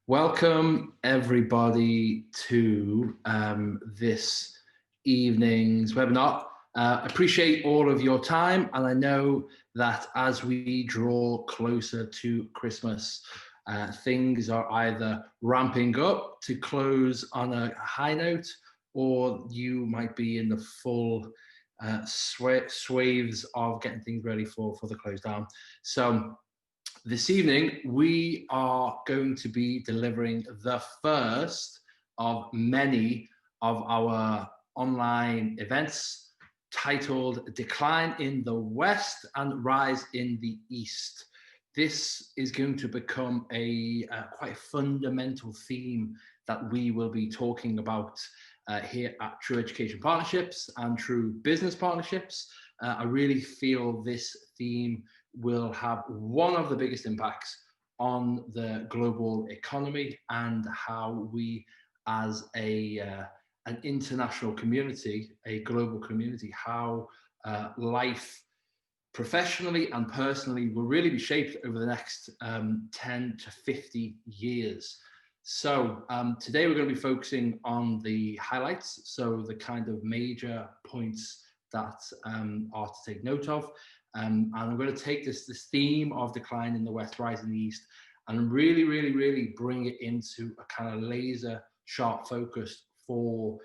Welcome everybody to this evening's webinar. Appreciate all of your time, and I know that as we draw closer to Christmas, things are either ramping up to close on a high note, or you might be in the full swathes of getting things ready for the close down. So this evening, we are going to be delivering the first of many of our online events titled Decline in the West and Rise in the East. This is going to become a quite fundamental theme that we will be talking about here at True Education Partnerships and True Business Partnerships. I really feel this theme will have one of the biggest impacts on the global economy and how we as an international community, a global community, how life professionally and personally will really be shaped over the next 10 to 50 years. So today we're going to be focusing on the highlights, so the kind of major points that are to take note of. And I'm going to take this theme of decline in the West, rise in the East, and really bring it into a kind of laser sharp focus for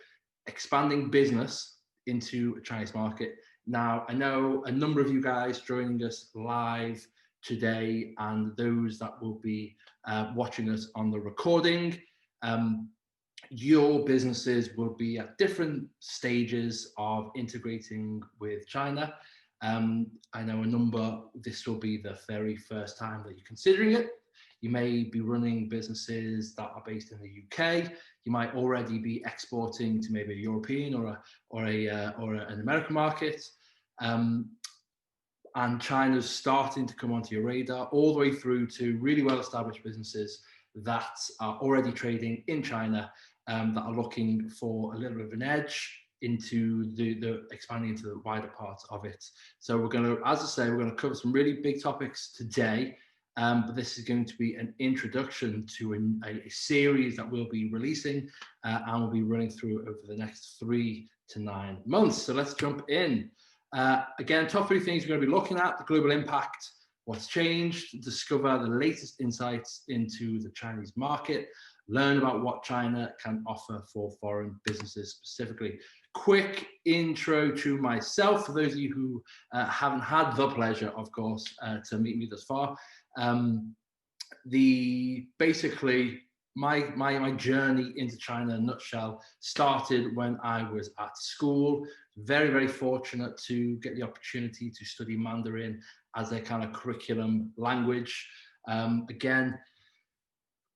expanding business into a Chinese market. Now, I know a number of you guys joining us live today and those that will be watching us on the recording. Your businesses will be at different stages of integrating with China. I know a number, this will be the very first time that you're considering it. You may be running businesses that are based in the UK. You might already be exporting to maybe a European or an American market. And China's starting to come onto your radar, all the way through to really well-established businesses that are already trading in China, that are looking for a little bit of an edge into the expanding into the wider parts of it. So we're going to, as I say, we're going to cover some really big topics today, but this is going to be an introduction to a series that we'll be releasing and we'll be running through over the next 3 to 9 months. So let's jump in. Again, top 3 things we're going to be looking at: the global impact, what's changed, discover the latest insights into the Chinese market, learn about what China can offer for foreign businesses specifically. Quick intro to myself, for those of you who haven't had the pleasure, of course, to meet me thus far. Basically, my journey into China, in a nutshell, started when I was at school. Very fortunate to get the opportunity to study Mandarin as a kind of curriculum language. Again,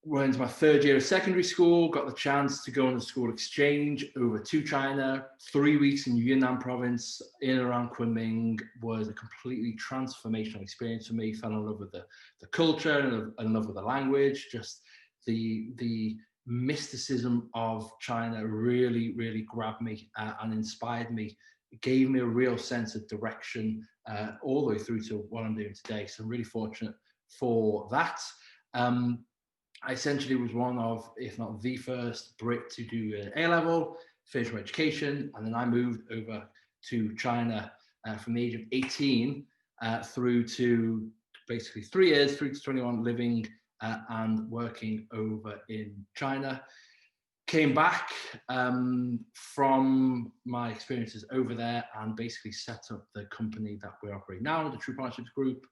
went to my 3rd year of secondary school, got the chance to go on a school exchange over to China. 3 weeks in Yunnan province, in and around Kunming, was a completely transformational experience for me. Fell in love with the culture and in love with the language. Just the mysticism of China really grabbed me and inspired me. It gave me a real sense of direction all the way through to what I'm doing today. So I'm really fortunate for that. I essentially was one of, if not the first Brit to do an A-level, finish my education, and then I moved over to China from the age of 18 through to basically 3 years, through to 21, living and working over in China. Came back from my experiences over there and basically set up the company that we operate now, the True Partnerships Group.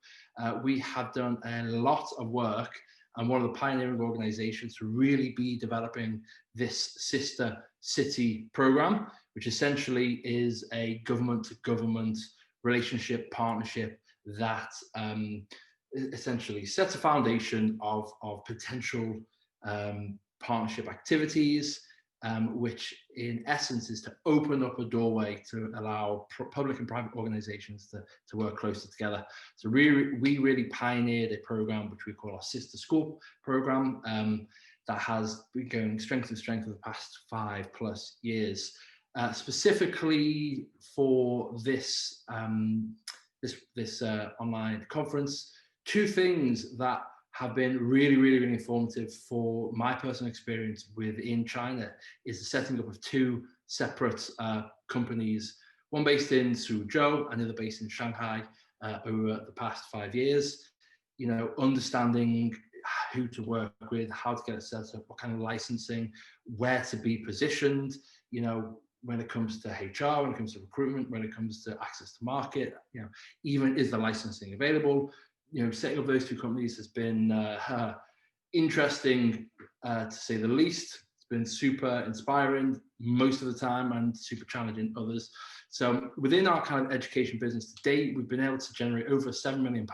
We have done a lot of work and one of the pioneering organizations to really be developing this sister city program, which essentially is a government-to-government relationship partnership that essentially sets a foundation of potential partnership activities, which in essence is to open up a doorway to allow public and private organizations to work closer together. So we really pioneered a program which we call our Sister School program, that has been going strength to strength for the past 5+ years. Specifically for this online conference, 2 things that have been really, really, really informative for my personal experience within China is the setting up of two separate companies, one based in Suzhou, another based in Shanghai, over the past 5 years. You know, understanding who to work with, how to get it set up, what kind of licensing, where to be positioned, you know, when it comes to HR, when it comes to recruitment, when it comes to access to market, you know, even is the licensing available? You know, setting up those two companies has been interesting, to say the least. It's been super inspiring most of the time and super challenging others. So within our kind of education business to date, we've been able to generate over £7 million,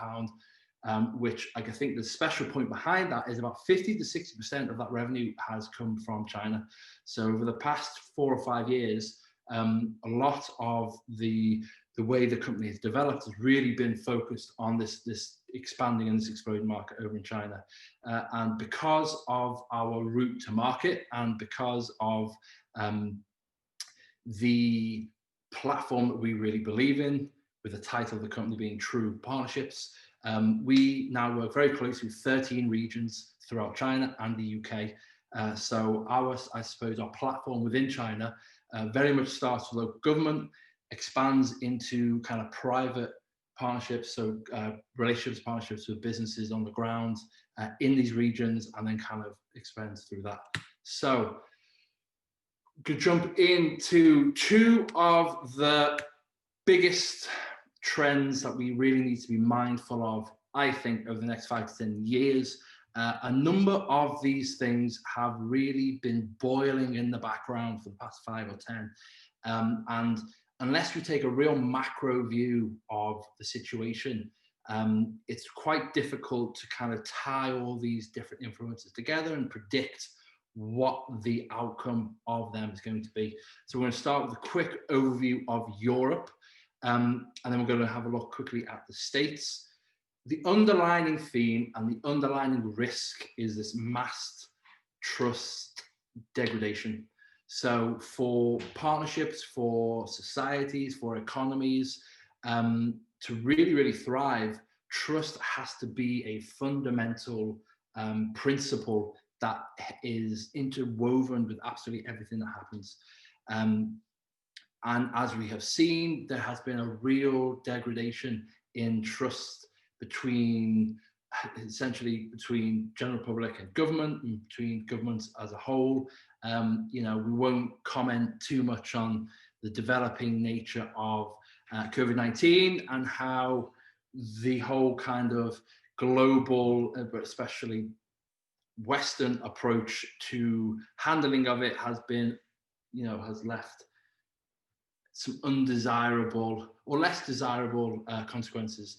which I think the special point behind that is about 50 to 60% of that revenue has come from China. So over the past 4 or 5 years, a lot of the way the company has developed has really been focused on this expanding and this exploding market over in China. And because of our route to market and because of the platform that we really believe in, with the title of the company being True Partnerships, we now work very closely with 13 regions throughout China and the UK. So I suppose our platform within China very much starts with local government, expands into kind of private partnerships, so relationships, partnerships with businesses on the ground in these regions, and then kind of expands through that. So to jump into two of the biggest trends that we really need to be mindful of, I think, over the next 5 to 10 years. A number of these things have really been boiling in the background for the past 5 or 10. And unless we take a real macro view of the situation, it's quite difficult to kind of tie all these different influences together and predict what the outcome of them is going to be. So we're going to start with a quick overview of Europe, and then we're going to have a look quickly at the States. The underlying theme and the underlying risk is this mass trust degradation. So for partnerships, for societies, for economies, to really, really thrive, trust has to be a fundamental principle that is interwoven with absolutely everything that happens. And as we have seen, there has been a real degradation in trust essentially between general public and government, and between governments as a whole. You know, we won't comment too much on the developing nature of COVID-19 and how the whole kind of global, but especially Western approach to handling of it has been, you know, has left some undesirable or less desirable consequences.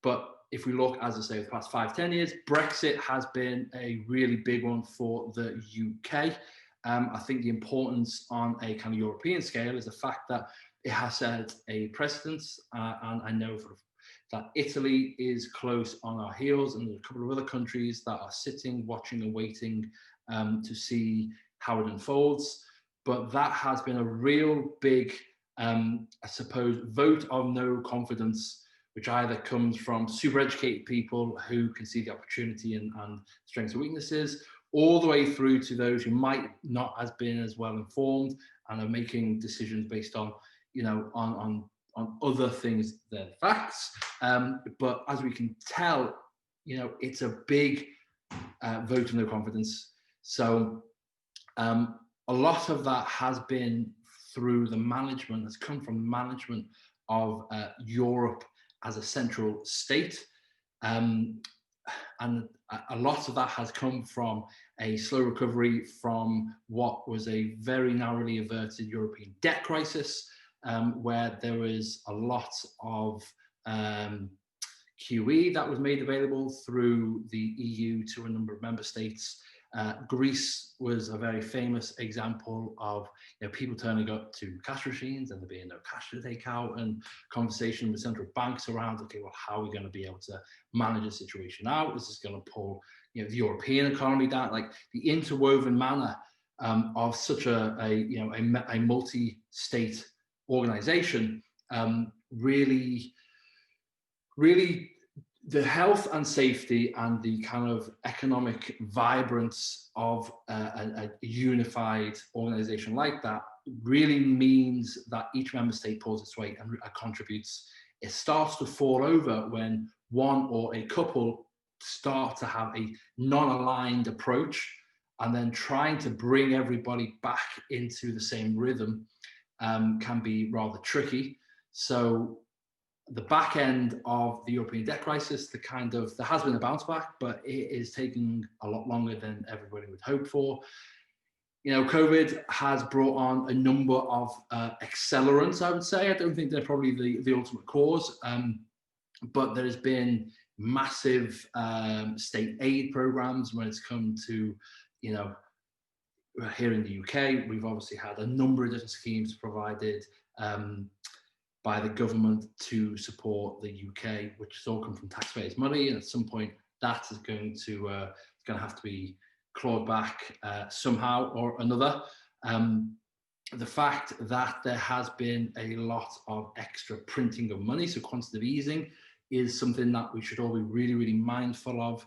But if we look, as I say, the past 5-10 years, Brexit has been a really big one for the UK. I think the importance on a kind of European scale is the fact that it has set a precedence, and I know that Italy is close on our heels, and there's a couple of other countries that are sitting, watching and waiting to see how it unfolds. But that has been a real big, I suppose, vote of no confidence, which either comes from super educated people who can see the opportunity and strengths and weaknesses, all the way through to those who might not have been as well informed and are making decisions based on, you know, on other things than facts. But as we can tell, you know, it's a big vote of no confidence. So a lot of that has been through the management, has come from management of Europe as a central state. And a lot of that has come from a slow recovery from what was a very narrowly averted European debt crisis, where there was a lot of QE that was made available through the EU to a number of member states. Greece was a very famous example of, you know, people turning up to cash machines and there being no cash to take out, and conversation with central banks around, okay, well, how are we going to be able to manage the situation out? Is this going to pull, you know, the European economy down? Like the interwoven manner of such a multi-state organization really the health and safety and the kind of economic vibrance of a unified organization like that really means that each member state pulls its weight and contributes. It starts to fall over when one or a couple start to have a non-aligned approach, and then trying to bring everybody back into the same rhythm can be rather tricky. So the back end of the European debt crisis, there has been a bounce back, but it is taking a lot longer than everybody would hope for. COVID has brought on a number of accelerants, I would say. I don't think they're probably the ultimate cause, but there's been massive state aid programs when it's come to, here in the UK, we've obviously had a number of different schemes provided by the government to support the UK, which has all come from taxpayers' money, and at some point that is going to have to be clawed back somehow or another. The fact that there has been a lot of extra printing of money, so quantitative easing, is something that we should all be really, really mindful of.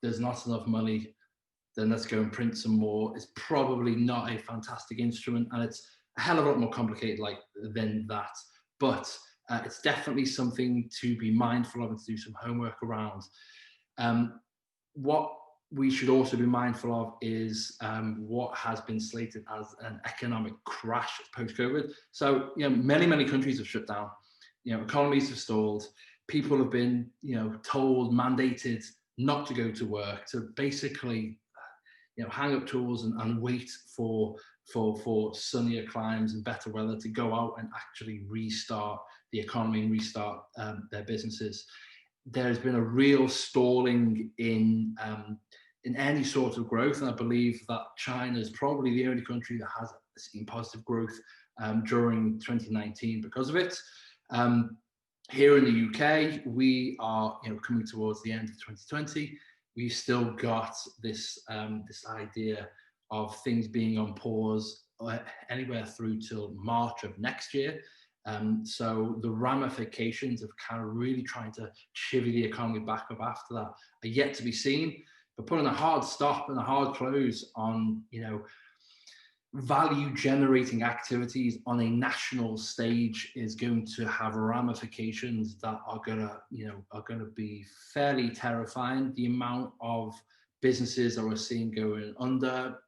There's not enough money, then let's go and print some more. It's probably not a fantastic instrument, and it's a hell of a lot more complicated than that. But it's definitely something to be mindful of and to do some homework around. What we should also be mindful of is what has been slated as an economic crash post-COVID. So, many, many countries have shut down. Economies have stalled. People have been, told, mandated not to go to work, to basically, hang up tools and wait for sunnier climes and better weather to go out and actually restart the economy and restart their businesses. There's been a real stalling in any sort of growth, and I believe that China is probably the only country that has seen positive growth during 2019 because of it. Here in the UK, we are coming towards the end of 2020. We've still got this idea of things being on pause anywhere through till March of next year. So the ramifications of kind of really trying to chivvy the economy back up after that are yet to be seen. But putting a hard stop and a hard close on value generating activities on a national stage is going to have ramifications that are gonna be fairly terrifying. The amount of businesses that we're seeing going under,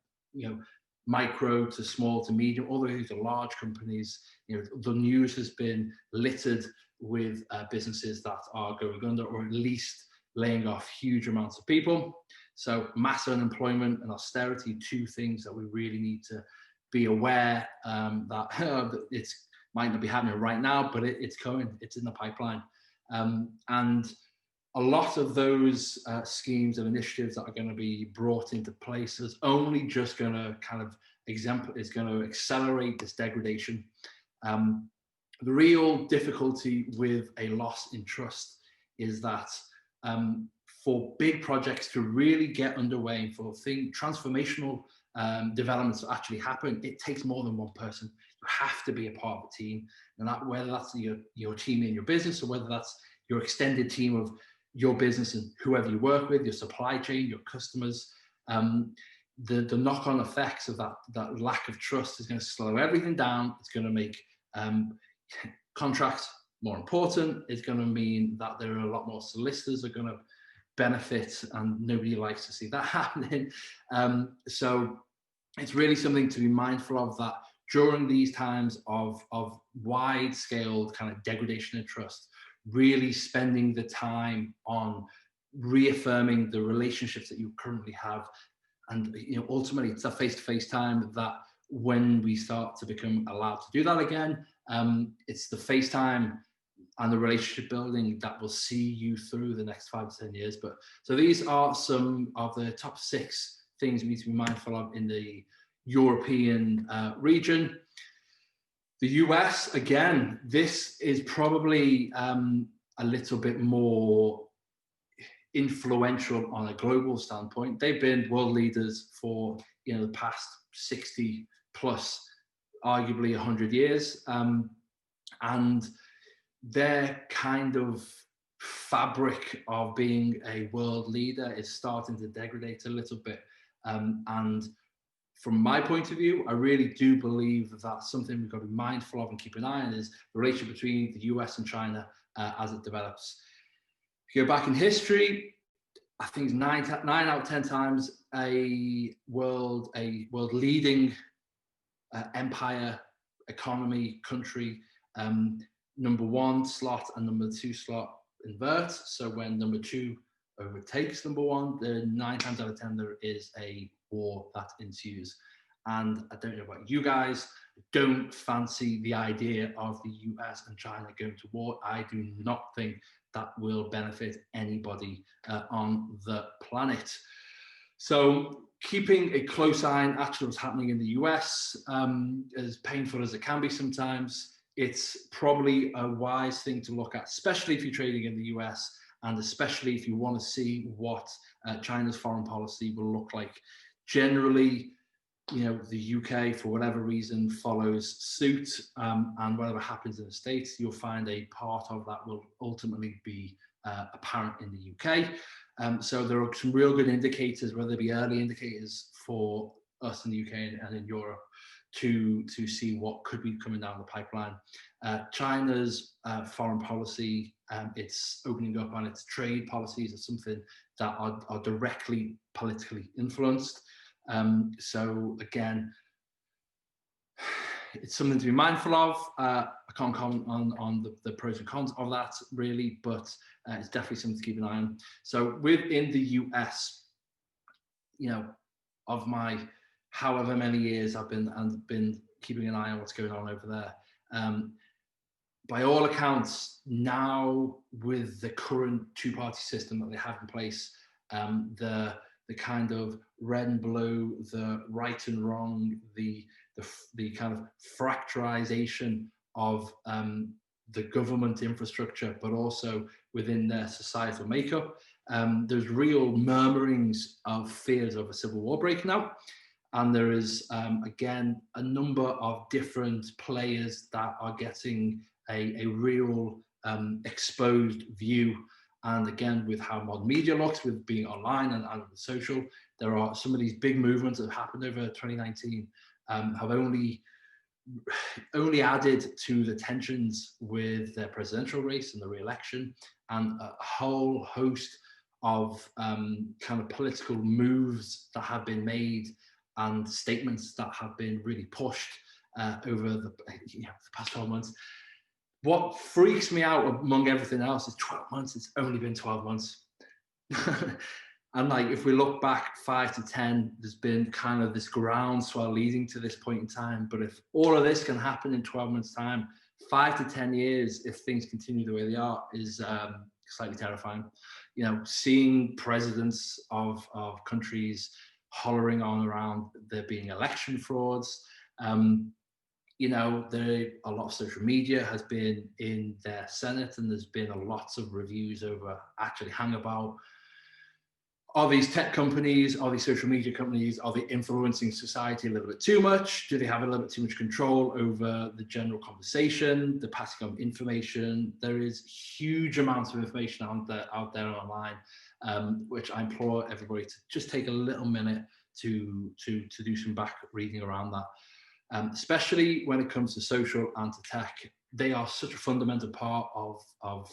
micro to small to medium, all the way to large companies. The news has been littered with businesses that are going under, or at least laying off huge amounts of people. So mass unemployment and austerity, two things that we really need to be aware that it might not be happening right now, but it's coming, it's in the pipeline. And a lot of those schemes and initiatives that are going to be brought into place is only just going to is going to accelerate this degradation. The real difficulty with a loss in trust is that for big projects to really get underway and for transformational developments to actually happen, it takes more than one person. You have to be a part of a team, and whether that's your team in your business, or whether that's your extended team of your business and whoever you work with, your supply chain, your customers. The knock-on effects of that lack of trust is going to slow everything down. It's going to make contracts more important. It's going to mean that there are a lot more solicitors are going to benefit, and nobody likes to see that happening. So it's really something to be mindful of, that during these times of wide-scale kind of degradation of trust, really spending the time on reaffirming the relationships that you currently have. And ultimately, it's that face-to-face time that when we start to become allowed to do that again, it's the face time and the relationship building that will see you through the next 5 to 10 years. But so these are some of the top 6 things we need to be mindful of in the European region. The US, again, this is probably a little bit more influential on a global standpoint. They've been world leaders for the past 60 plus, arguably 100 years, and their kind of fabric of being a world leader is starting to degrade a little bit. And from my point of view, I really do believe that that's something we've got to be mindful of and keep an eye on, is the relationship between the US and China as it develops. If you go back in history, I think 9 out of 10 times a world leading empire, economy, country, number 1 slot and number 2 slot invert. So when number 2 overtakes number 1, then 9 times out of 10 there is a war that ensues. And I don't know about you guys, don't fancy the idea of the US and China going to war. I do not think that will benefit anybody on the planet. So keeping a close eye on actually what's happening in the US, as painful as it can be sometimes, it's probably a wise thing to look at, especially if you're trading in the US, and especially if you want to see what China's foreign policy will look like. Generally, the UK, for whatever reason, follows suit, and whatever happens in the States, you'll find a part of that will ultimately be apparent in the UK. So there are some real good indicators, whether they be early indicators for us in the UK and in Europe, to see what could be coming down the pipeline. China's foreign policy, its opening up on its trade policies are something that are directly politically influenced. So again, it's something to be mindful of. I can't comment on the pros and cons of that really, but it's definitely something to keep an eye on. So within the US, of my however many years I've been keeping an eye on what's going on over there. By all accounts, now with the current two-party system that they have in place, the kind of red and blue, the right and wrong, the kind of fracturization of the government infrastructure, but also within their societal makeup, there's real murmurings of fears of a civil war breaking out. And there is, again, a number of different players that are getting a real exposed view. And again, with how modern media looks, with being online and with social, there are some of these big movements that have happened over 2019 have only added to the tensions with their presidential race and the re-election, and a whole host of kind of political moves that have been made and statements that have been really pushed over the past 12 months. What freaks me out among everything else is 12 months. It's only been 12 months. And like, if we look back 5 to 10, there's been kind of this groundswell leading to this point in time. But if all of this can happen in 12 months' time, 5 to 10 years, if things continue the way they are, is slightly terrifying. Seeing presidents of countries hollering on around there being election frauds. A lot of social media has been in their Senate, and there's been lots of reviews over actually hang about. Are these tech companies, are these social media companies, are they influencing society a little bit too much? Do they have a little bit too much control over the general conversation, the passing of information? There is huge amounts of information out there online, which I implore everybody to just take a little minute to do some back reading around that. Especially when it comes to social and to tech. They are such a fundamental part of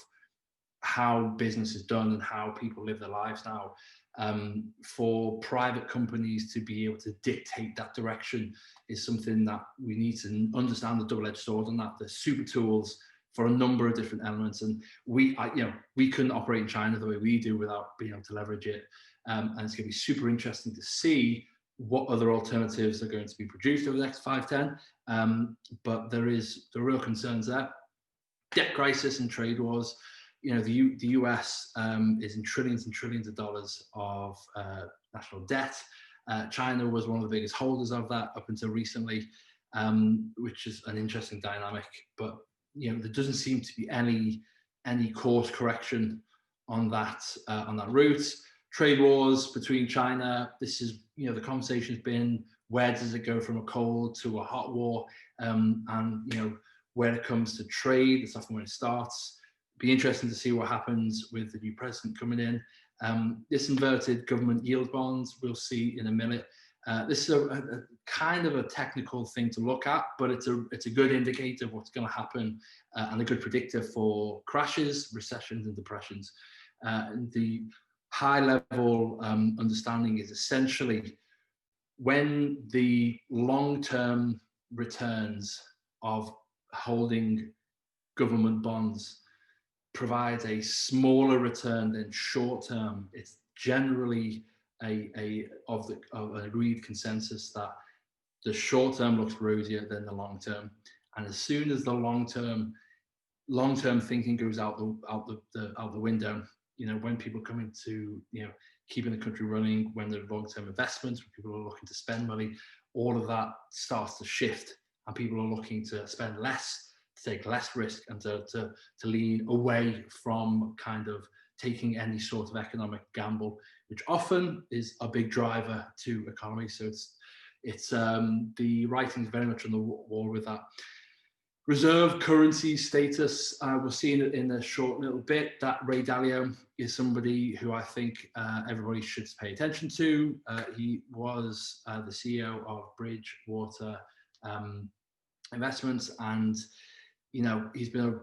how business is done and how people live their lives now. For private companies to be able to dictate that direction is something that we need to understand the double-edged sword on that. They're super tools for a number of different elements, and we couldn't operate in China the way we do without being able to leverage it. And it's going to be super interesting to see what other alternatives are going to be produced over the next 5-10. But there is the real concerns there. Debt crisis and trade wars. The US is in trillions and trillions of dollars of national debt. China was one of the biggest holders of that up until recently, which is an interesting dynamic. But there doesn't seem to be any course correction on that route. Trade wars between China. This is the conversation's been, where does it go from a cold to a hot war? And when it comes to trade, that's often where it starts. Be interesting to see what happens with the new president coming in. This inverted government yield bonds, we'll see in a minute. This is a kind of a technical thing to look at, but it's a good indicator of what's going to happen and a good predictor for crashes, recessions, and depressions. The high-level understanding is essentially when the long-term returns of holding government bonds provides a smaller return than short-term, it's generally of an agreed consensus that the short term looks rosier than the long term, and as soon as the long term thinking goes out the window, when people come into keeping the country running, when the long term investments, when people are looking to spend money, all of that starts to shift, and people are looking to spend less, to take less risk, and to lean away from kind of taking any sort of economic gamble, which often is a big driver to economy. So it's the writing's very much on the wall with that. Reserve currency status, we'll see in a short little bit that Ray Dalio is somebody who I think everybody should pay attention to. He was the CEO of Bridgewater Investments, and he's been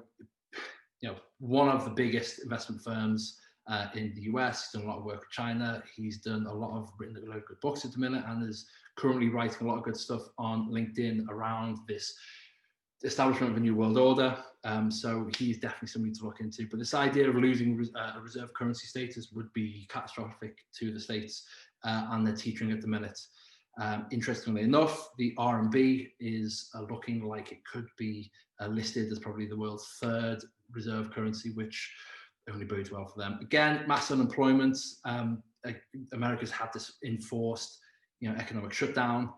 one of the biggest investment firms in the US. He's done a lot of work with China. He's written a lot of good books at the minute, and is currently writing a lot of good stuff on LinkedIn around this establishment of a new world order. So he's definitely something to look into. But this idea of losing a reserve currency status would be catastrophic to the States, and they're teetering at the minute. Interestingly enough, the RMB is looking like it could be listed as probably the world's third reserve currency, which only bodes well for them. Again, mass unemployment. America's had this enforced, economic shutdown.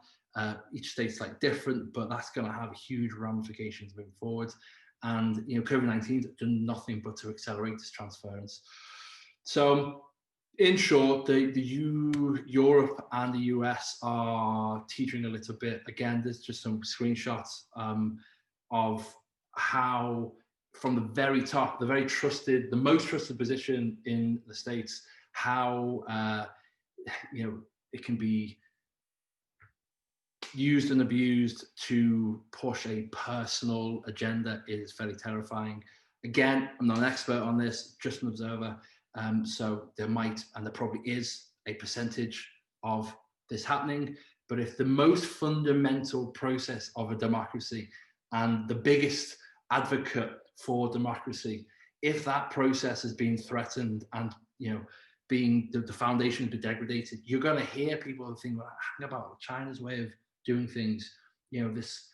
Each state's like different, but that's going to have huge ramifications moving forward. And COVID-19 has done nothing but to accelerate this transference. So, in short, Europe and the US are teetering a little bit. Again, there's just some screenshots of how, from the very top, the most trusted position in the States, how it can be used and abused to push a personal agenda is very terrifying. Again, I'm not an expert on this, just an observer. So there might, and there probably is, a percentage of this happening. But if the most fundamental process of a democracy and the biggest advocate for democracy, if that process has been threatened and being the foundation has been degraded, you're going to hear people think about China's way of doing things. This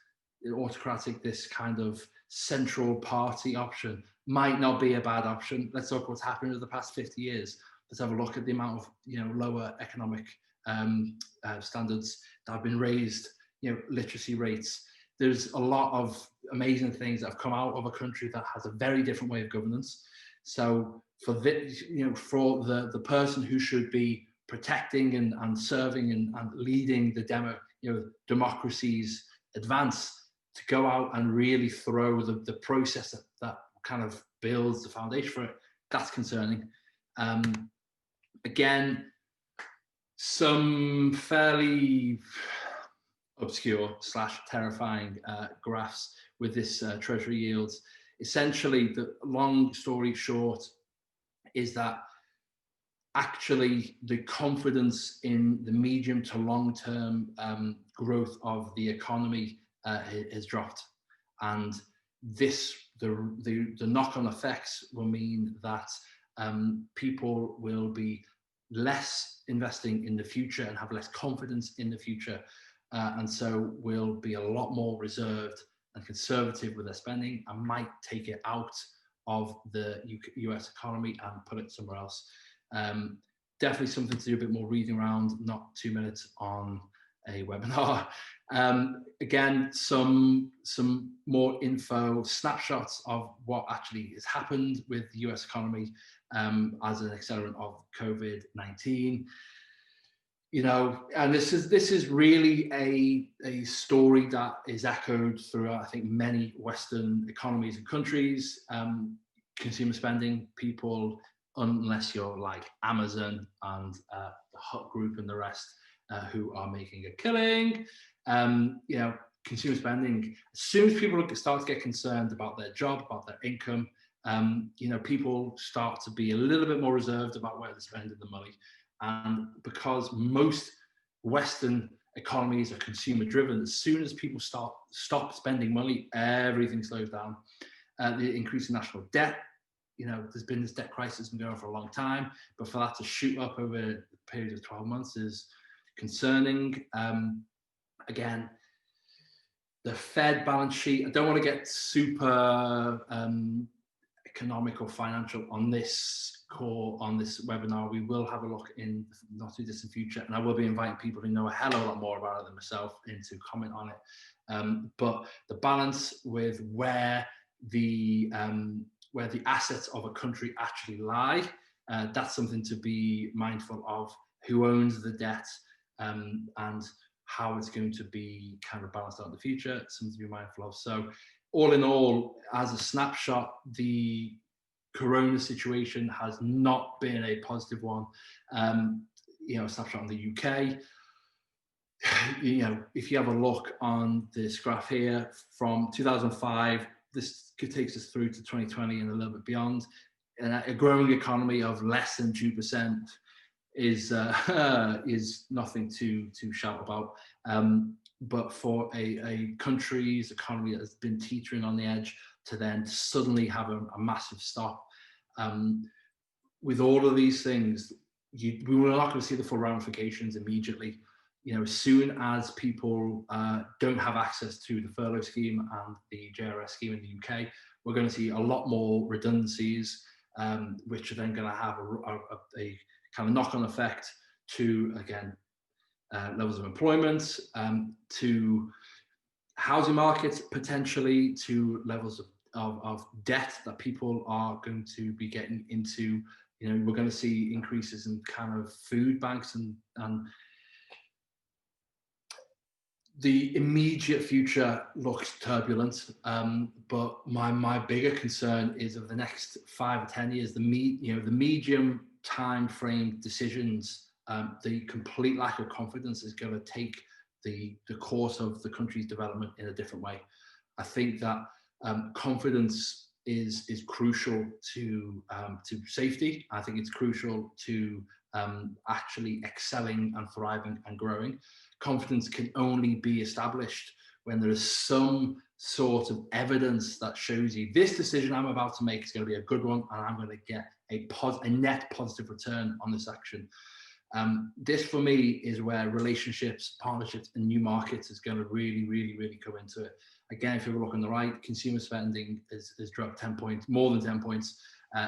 autocratic, this kind of central party option might not be a bad option. Let's look what's happened over the past 50 years. Let's have a look at the amount of lower economic standards that have been raised, literacy rates. There's a lot of amazing things that have come out of a country that has a very different way of governance. So for the person who should be protecting and serving and leading the democracy's advance, to go out and really throw the process that kind of builds the foundation for it, that's concerning. Again, some fairly obscure / terrifying graphs with this treasury yields. Essentially, the long story short is that actually the confidence in the medium to long term growth of the economy has dropped, and the knock-on effects will mean that people will be less investing in the future and have less confidence in the future, and so will be a lot more reserved and conservative with their spending, and might take it out of the US economy and put it somewhere else. Definitely something to do a bit more reading around, not 2 minutes on a webinar. Again, some more info, snapshots of what actually has happened with the US economy as an accelerant of COVID-19. And this is really a story that is echoed throughout, I think, many Western economies and countries. consumer spending. People, unless you're like Amazon and the Hut Group and the rest, who are making a killing, you know, consumer spending. As soon as people start to get concerned about their job, about their income, you know, people start to be a little bit more reserved about where they're spending the money. And because most Western economies are consumer driven, as soon as people stop spending money, everything slows down. The increase in national debt, you know, there's been this debt crisis been going on for a long time, but for that to shoot up over a period of 12 months is concerning. Again, the Fed balance sheet, I don't want to get super economic or financial on this call, on this webinar. We will have a look in the not too distant future, and I will be inviting people who know a hell of a lot more about it than myself in to comment on it. But the balance with where the assets of a country actually lie, that's something to be mindful of. Who owns the debt, and how it's going to be kind of balanced out in the future, something to be mindful of. So all in all, as a snapshot, the Corona situation has not been a positive one. You know, a snapshot on the UK, you know, if you have a look on this graph here from 2005, this takes us through to 2020 and a little bit beyond. And a growing economy of less than 2% is nothing to shout about. But for a country's economy that has been teetering on the edge to then suddenly have a massive stop, with all of these things, we were not going to see the full ramifications immediately. You know, as soon as people don't have access to the furlough scheme and the JRS scheme in the UK, we're going to see a lot more redundancies, which are then going to have a kind of knock-on effect to, again, levels of employment, to housing markets, potentially to levels of debt that people are going to be getting into. You know, we're going to see increases in kind of food banks, and the immediate future looks turbulent. But my bigger concern is of the next 5 or 10 years, the medium time frame decisions. The complete lack of confidence is going to take the course of the country's development in a different way. I think that confidence is crucial to safety. I think it's crucial to actually excelling and thriving and growing. Confidence can only be established when there is some sort of evidence that shows you this decision I'm about to make is going to be a good one, and I'm going to get a net positive return on this action. This for me is where relationships, partnerships, and new markets is going to really come into it. Again, if you look on the right, consumer spending has dropped 10 points, more than 10 points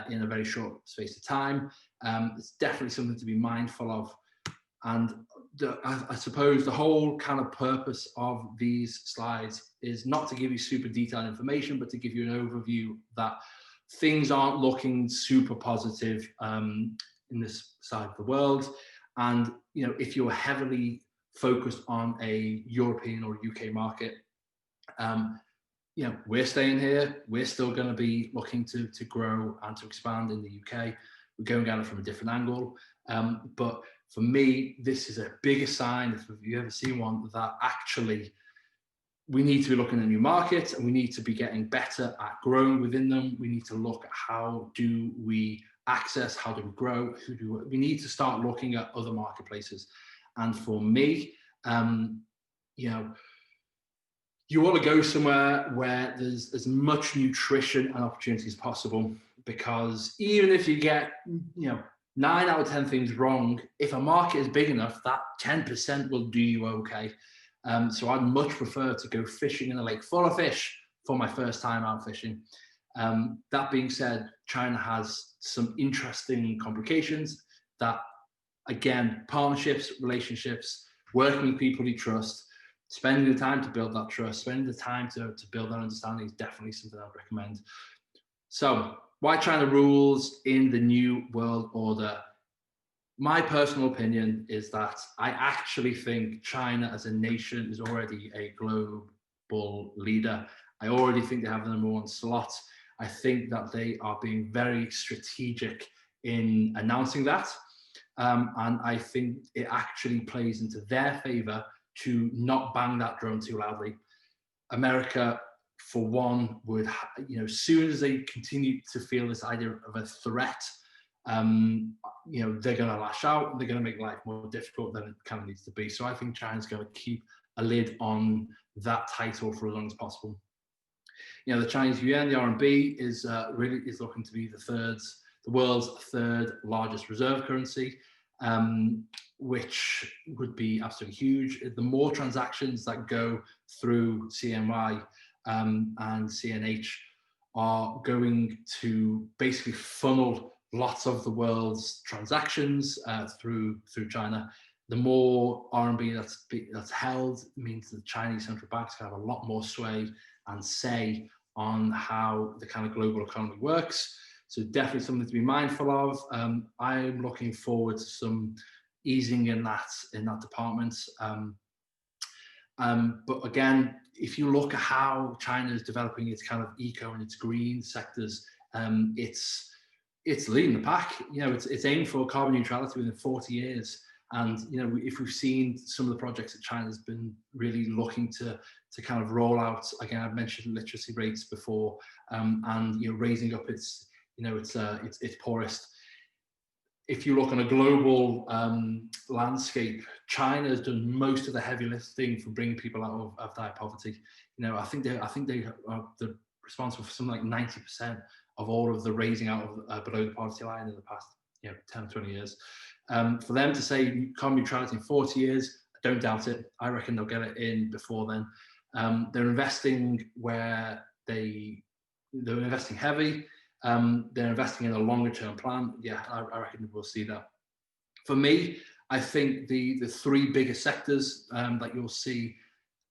in a very short space of time. It's definitely something to be mindful of. And I suppose the whole kind of purpose of these slides is not to give you super detailed information, but to give you an overview that things aren't looking super positive in this side of the world. And, you know, if you're heavily focused on a European or UK market, you know, we're staying here. We're still going to be looking to grow and to expand in the UK. We're going at it from a different angle. But for me, this is a bigger sign, if you've ever seen one, that actually we need to be looking at new markets, and we need to be getting better at growing within them. We need to look at how do we access, how do we grow, we need to start looking at other marketplaces. And for me, you know, you want to go somewhere where there's as much nutrition and opportunity as possible, because even if you get, you know, 9 out of 10 things wrong, if a market is big enough, that 10% will do you okay. So I'd much prefer to go fishing in a lake full of fish for my first time out fishing. That being said, China has some interesting complications that, again, partnerships, relationships, working with people you trust, spending the time to build that trust, spending the time to build that understanding is definitely something I'd recommend. So why China rules in the new world order? My personal opinion is that I actually think China as a nation is already a global leader. I already think they have the #1 slot. I think that they are being very strategic in announcing that. And I think it actually plays into their favor to not bang that drum too loudly. America, for one, would, as soon as they continue to feel this idea of a threat, they're going to lash out. They're going to make life more difficult than it kind of needs to be. So I think China's going to keep a lid on that title for as long as possible. The Chinese yuan, the RMB, is looking to be the world's third largest reserve currency, which would be absolutely huge. The more transactions that go through CNY and CNH are going to basically funnel lots of the world's transactions through China. The more RMB that's held means that Chinese central banks can have a lot more sway and say on how the kind of global economy works. So definitely something to be mindful of. I'm looking forward to some easing in that department. But again, if you look at how China is developing its kind of eco and its green sectors, it's leading the pack. It's aimed for carbon neutrality within 40 years. And if we've seen some of the projects that China's been really looking to kind of roll out, again, I've mentioned literacy rates before, and raising up its poorest. If you look on a global landscape, China has done most of the heavy lifting for bringing people out of dire poverty. I think they are responsible for something like 90% of all of the raising out of below the poverty line in the past 10 or 20 years. For them to say carbon neutrality in 40 years, I don't doubt it. I reckon they'll get it in before then. They're investing where they're investing heavy. They're investing in a longer term plan. Yeah, I reckon we'll see that. For me, I think the three biggest sectors that you'll see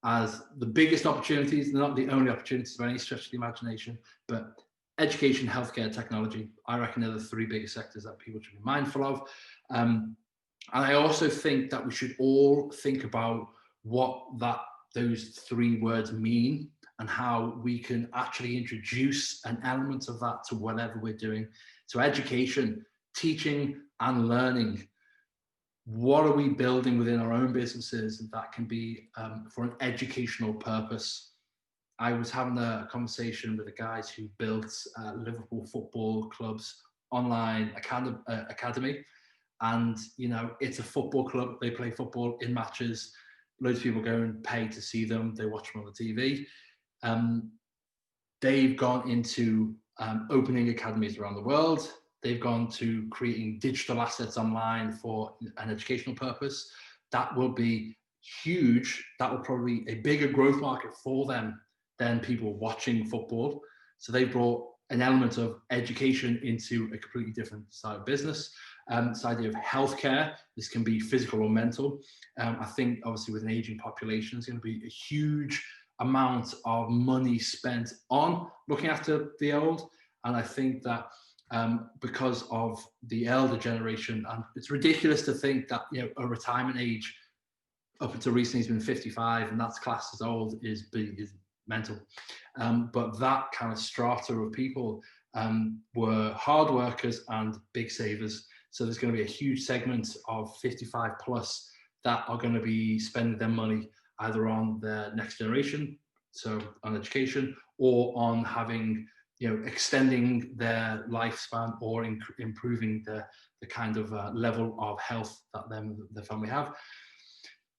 as the biggest opportunities, they're not the only opportunities by any stretch of the imagination, but education, healthcare, technology, I reckon are the three biggest sectors that people should be mindful of. And I also think that we should all think about what those three words mean and how we can actually introduce an element of that to whatever we're doing. So education, teaching and learning. What are we building within our own businesses that can be for an educational purpose? I was having a conversation with the guys who built Liverpool Football Club's online academy. And, it's a football club. They play football in matches. Loads of people go and pay to see them. They watch them on the TV. They've gone into opening academies around the world. They've gone to creating digital assets online for an educational purpose. That will be huge. That will probably be a bigger growth market for them than people watching football. So they brought an element of education into a completely different side of business. This idea of healthcare, this can be physical or mental. I think obviously with an aging population, there's going to be a huge amount of money spent on looking after the old. And I think that because of the elder generation, and it's ridiculous to think that a retirement age up until recently has been 55, and that's classed as old, is mental. But that kind of strata of people were hard workers and big savers. So there's going to be a huge segment of 55 plus that are going to be spending their money either on their next generation, so on education, or on having, extending their lifespan or improving the kind of level of health that their family have.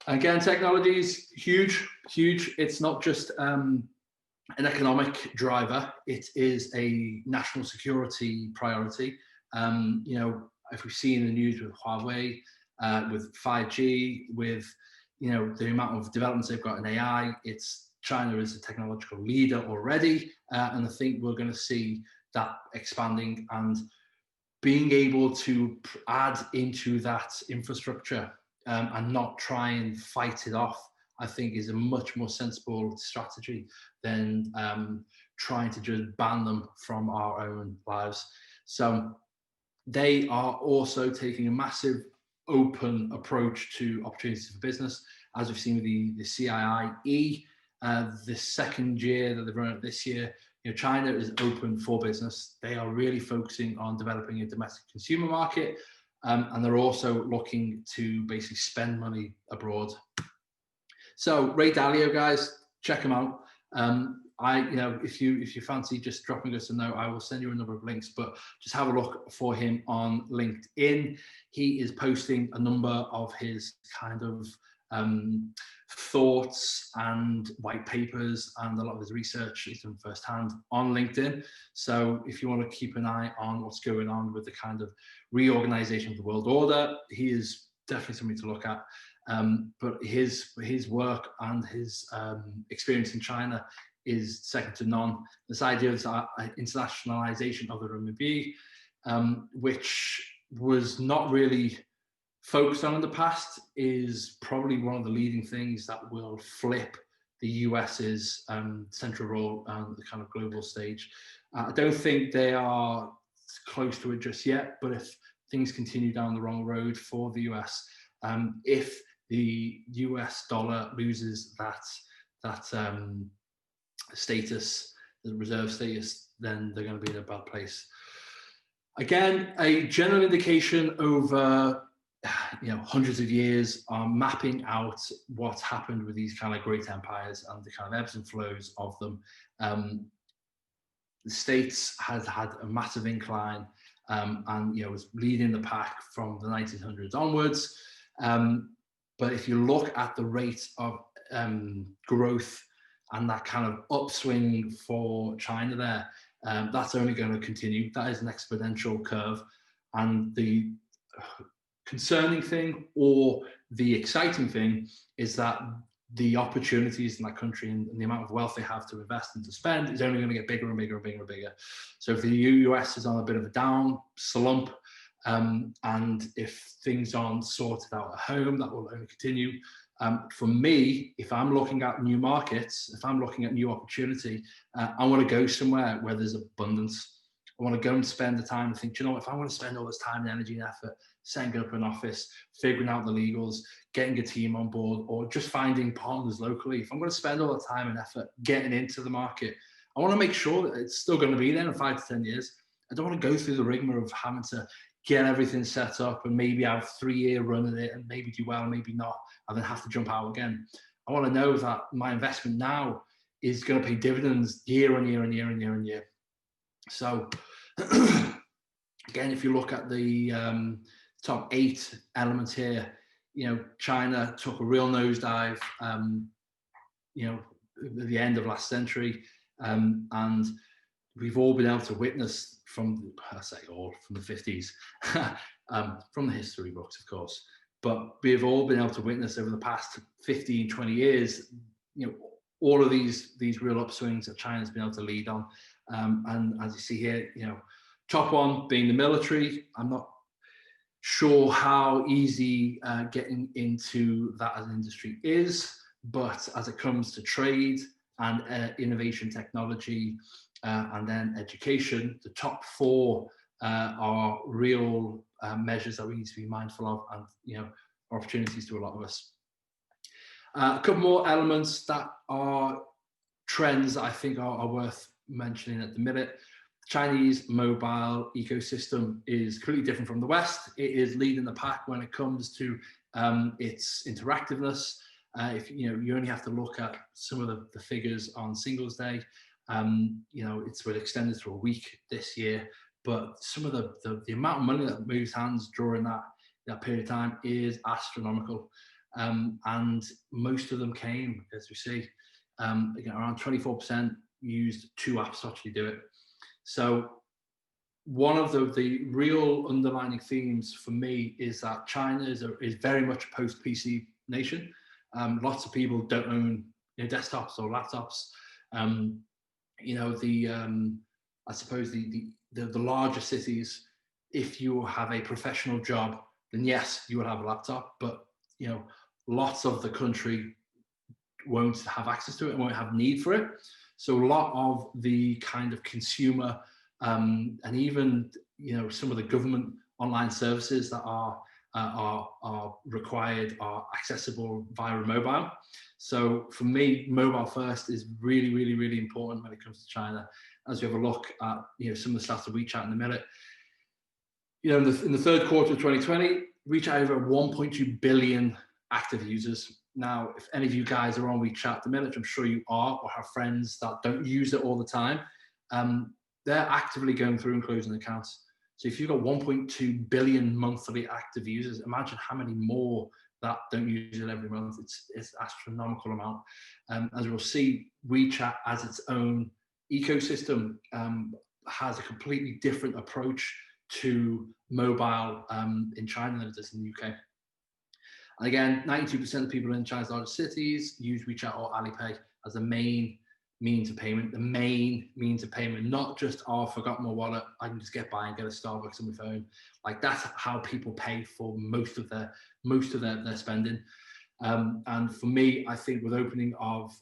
Again, technology is huge. It's not just an economic driver. It is a national security priority. If we see in the news with Huawei, with 5G, with the amount of developments they've got in AI, China is a technological leader already, and I think we're going to see that expanding and being able to add into that infrastructure and not try and fight it off, I think is a much more sensible strategy than trying to just ban them from our own lives. So they are also taking a massive open approach to opportunities for business, as we've seen with the CIIE. The second year that they've run it this year, China is open for business. They are really focusing on developing a domestic consumer market, and they're also looking to basically spend money abroad. So Ray Dalio, guys, check him out. If you fancy just dropping us a note, I will send you a number of links, but just have a look for him on LinkedIn. He is posting a number of his kind of thoughts and white papers, and a lot of his research is done firsthand on LinkedIn. So if you want to keep an eye on what's going on with the kind of reorganization of the world order, he is definitely something to look at. But his work and his experience in China is second to none. This idea of internationalization of the renminbi, which was not really focused on in the past, is probably one of the leading things that will flip the US's central role on the kind of global stage. I don't think they are close to it just yet, but if things continue down the wrong road for the US, if the US dollar loses that status, the reserve status, then they're going to be in a bad place. Again, a general indication over hundreds of years are mapping out what's happened with these kind of great empires and the kind of ebbs and flows of them. The States has had a massive incline, and was leading the pack from the 1900s onwards. But if you look at the rate of growth and that kind of upswing for China there, that's only going to continue. That is an exponential curve. And the concerning thing, or the exciting thing, is that the opportunities in that country and the amount of wealth they have to invest and to spend is only going to get bigger and bigger and bigger and bigger. So if the US is on a bit of a down slump, and if things aren't sorted out at home, that will only continue. For me, if I'm looking at new markets, if I'm looking at new opportunity, I want to go somewhere where there's abundance. I want to go and spend the time and think, if I want to spend all this time and energy and effort setting up an office, figuring out the legals, getting a team on board, or just finding partners locally, if I'm going to spend all the time and effort getting into the market, I want to make sure that it's still going to be there in 5 to 10 years. I don't want to go through the rigmarole of having to get everything set up and maybe have a 3-year run at it and maybe do well, maybe not, and then have to jump out again. I want to know that my investment now is going to pay dividends year on year and year and year and year. So again, if you look at the top 8 elements here, China took a real nosedive, at the end of last century, and we've all been able to witness from the 50s, from the history books, of course, but we've all been able to witness over the past 15, 20 years, all of these real upswings that China's been able to lead on. And as you see here, top one being the military. I'm not sure how easy getting into that as an industry is, but as it comes to trade and innovation technology, and then education, the top 4 are real measures that we need to be mindful of, and opportunities to a lot of us. A couple more elements that are trends that I think are worth mentioning at the minute. The Chinese mobile ecosystem is completely different from the West. It is leading the pack when it comes to its interactiveness. If you only have to look at some of the figures on Singles Day. It's been extended through a week this year, but some of the amount of money that moves hands during that period of time is astronomical, and most of them came, as we see, around 24% used 2 apps to actually do it. So one of the real underlining themes for me is that China is very much a post-PC nation. Lots of people don't own desktops or laptops. I suppose the larger cities, if you have a professional job, then yes, you will have a laptop, but lots of the country won't have access to it and won't have need for it. So a lot of the kind of consumer and even some of the government online services that are required are accessible via mobile. So for me, mobile first is really, really, really important when it comes to China. as we have a look at some of the stats of WeChat in a minute. In the third quarter of 2020, WeChat had over 1.2 billion active users. Now, if any of you guys are on WeChat at the minute, I'm sure you are, or have friends that don't use it all the time, they're actively going through and closing accounts. So if you've got 1.2 billion monthly active users, imagine how many more that don't use it every month. It's an astronomical amount. As we'll see, WeChat as its own ecosystem has a completely different approach to mobile in China than it does in the UK. And again, 92% of people in China's largest cities use WeChat or Alipay as the main means of payment, not just, oh, I forgot my wallet, I can just get by and get a Starbucks on my phone. Like, that's how people pay for most of their spending. And for me, I think with opening of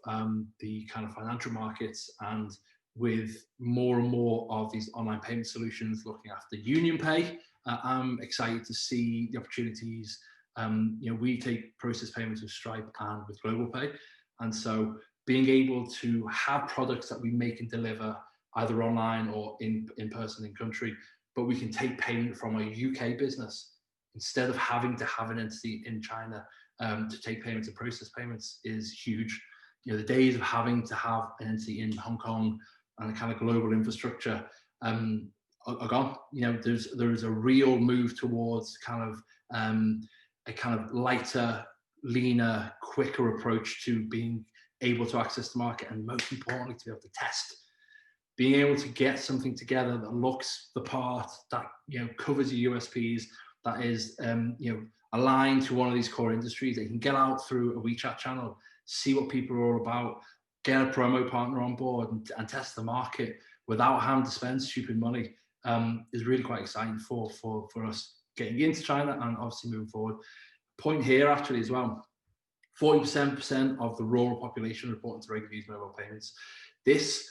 the kind of financial markets, and with more and more of these online payment solutions looking after Union Pay, I'm excited to see the opportunities. We take process payments with Stripe and with Global Pay. And so being able to have products that we make and deliver either online or in person in country, but we can take payment from a UK business instead of having to have an entity in China to take payments and process payments is huge. The days of having to have an entity in Hong Kong and a kind of global infrastructure are gone. There is a real move towards kind of a kind of lighter, leaner, quicker approach to being able to access the market, and most importantly, to be able to test. Being able to get something together that looks the part, that covers your USPs, that is aligned to one of these core industries, that you can get out through a WeChat channel, see what people are all about, get a promo partner on board, and test the market without having to spend stupid money, is really quite exciting for us getting into China and obviously moving forward. Point here actually as well, 47% of the rural population reporting to regularly use mobile payments. This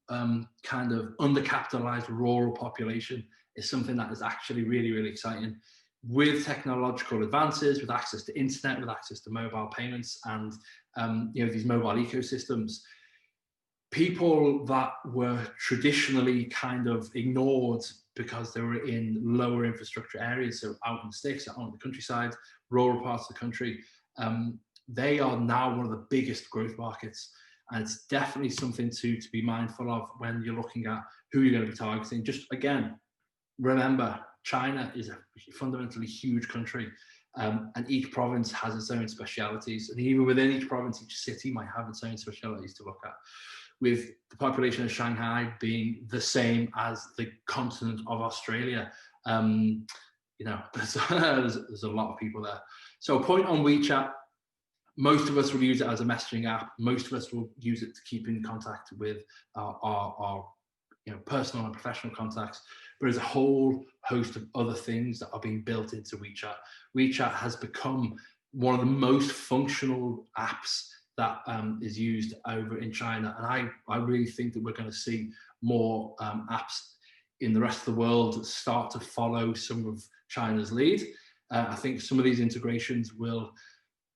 kind of undercapitalized rural population is something that is actually really, really exciting. With technological advances, with access to internet, with access to mobile payments, and these mobile ecosystems, people that were traditionally kind of ignored because they were in lower infrastructure areas, so out in the sticks, out in the countryside, rural parts of the country, they are now one of the biggest growth markets. And it's definitely something to be mindful of when you're looking at who you're going to be targeting. Just again, remember, China is a fundamentally huge country, and each province has its own specialities. And even within each province, each city might have its own specialities to look at. With the population of Shanghai being the same as the continent of Australia, there's a lot of people there. So, a point on WeChat. Most of us will use it as a messaging app. Most of us will use it to keep in contact with our personal and professional contacts. But there's a whole host of other things that are being built into WeChat. WeChat has become one of the most functional apps that is used over in China. And I really think that we're going to see more apps in the rest of the world start to follow some of China's lead. I think some of these integrations will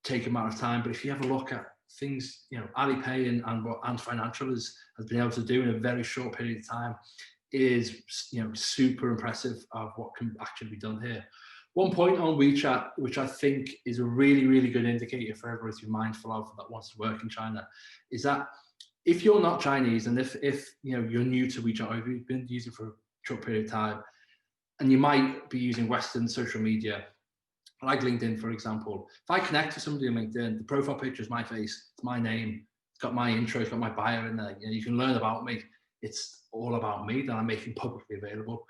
take a matter of time, but if you have a look at things, Alipay and what Ant Financial has been able to do in a very short period of time is, super impressive of what can actually be done here. One point on WeChat, which I think is a really, really good indicator for everyone to be mindful of that wants to work in China, is that if you're not Chinese, and if you're new to WeChat, or if you've been using it for a short period of time, and you might be using Western social media, like LinkedIn, for example. If I connect to somebody on LinkedIn, the profile picture is my face, it's my name, it's got my intro, it's got my bio in there. You can learn about me. It's all about me that I'm making publicly available.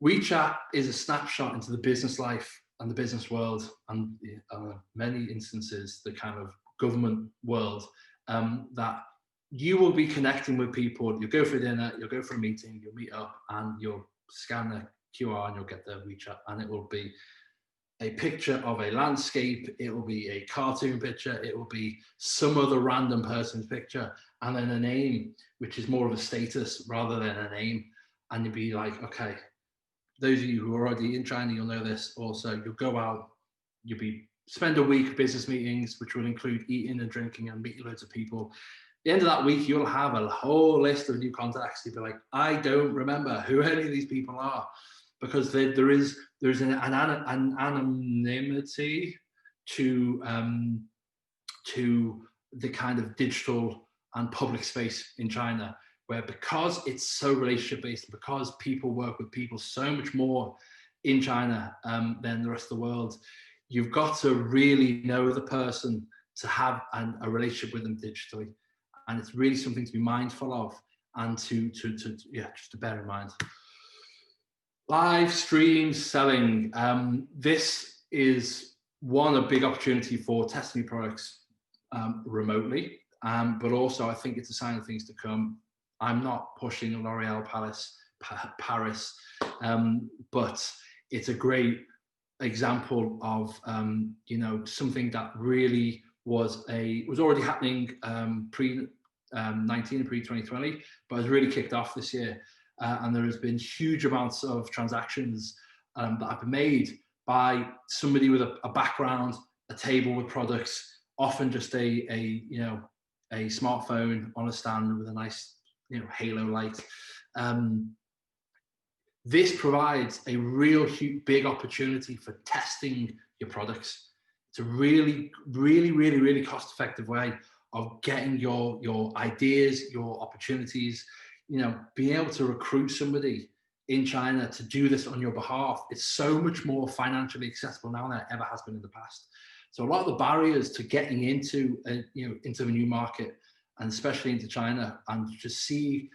WeChat is a snapshot into the business life and the business world, and many instances, the kind of government world, that you will be connecting with people. You'll go for dinner, you'll go for a meeting, you'll meet up, and you'll scan the QR and you'll get their WeChat, and it will be a picture of a landscape, it will be a cartoon picture, it will be some other random person's picture, and then a name, which is more of a status rather than a name. And you'll be like, okay, those of you who are already in China, you'll know this also. You'll go out, spend a week business meetings, which will include eating and drinking and meeting loads of people. the end of that week, you'll have a whole list of new contacts. You'll be like, I don't remember who any of these people are, because there's an anonymity to the kind of digital and public space in China, where because it's so relationship based, because people work with people so much more in China than the rest of the world, you've got to really know the person to have a relationship with them digitally. And it's really something to be mindful of, and just to bear in mind. Live stream selling. This is a big opportunity for testing new products remotely, but also I think it's a sign of things to come. I'm not pushing L'Oréal Paris, but it's a great example of something that really was already happening pre-19 and pre-2020, but has really kicked off this year. And there has been huge amounts of transactions that have been made by somebody with a background, a table with products, often just a smartphone on a stand with a nice halo light. This provides a real big opportunity for testing your products. It's a really, really, really, really cost-effective way of getting your ideas, your opportunities, being able to recruit somebody in China to do this on your behalf. It's so much more financially accessible now than it ever has been in the past. So a lot of the barriers to getting into the new market, and especially into China, and to see,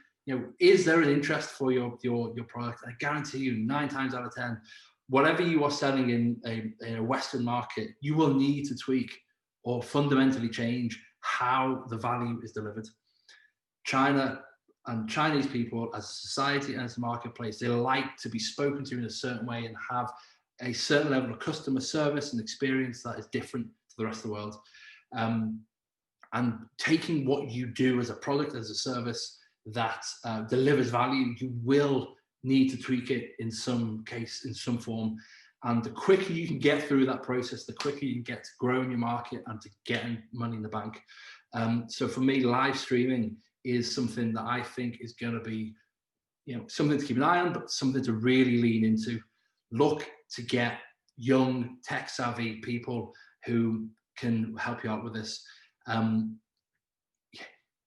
is there an interest for your product? I guarantee you, 9 times out of 10, whatever you are selling in a Western market, you will need to tweak or fundamentally change how the value is delivered. China and Chinese people as a society and as a marketplace, they like to be spoken to in a certain way and have a certain level of customer service and experience that is different to the rest of the world. And taking what you do as a product, as a service that delivers value, you will need to tweak it in some case, in some form. And the quicker you can get through that process, the quicker you can get to growing your market and to getting money in the bank. So for me, live streaming is something that I think is going to be, something to keep an eye on, but something to really lean into. Look to get young, tech-savvy people who can help you out with this.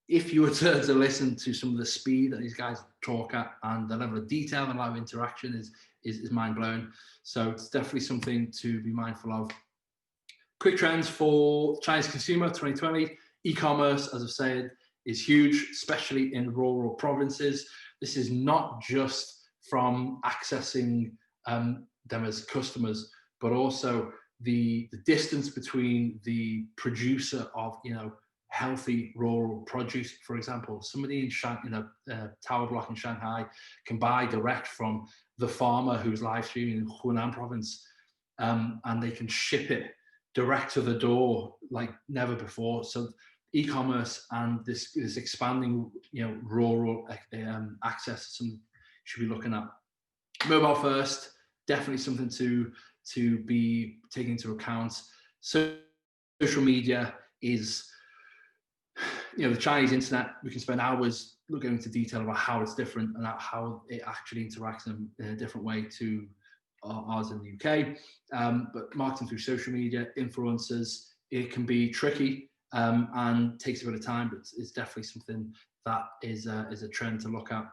If you were to listen to some of the speed that these guys talk at, and the level of detail and live interaction is mind-blowing. So it's definitely something to be mindful of. Quick trends for Chinese consumer 2020. E-commerce, as I've said, is huge, especially in rural provinces. This is not just from accessing them as customers, but also the distance between the producer of healthy rural produce. For example, somebody in a tower block in Shanghai can buy direct from the farmer who's live streaming in Hunan province, and they can ship it direct to the door like never before. So e-commerce and this expanding rural access is something you should be looking at. Mobile first, definitely something to be taken into account. So social media is the Chinese internet. We can spend hours looking into detail about how it's different and how it actually interacts in a different way to ours in the UK. But marketing through social media, influencers, it can be tricky and takes a bit of time, but it's definitely something that is a trend to look at.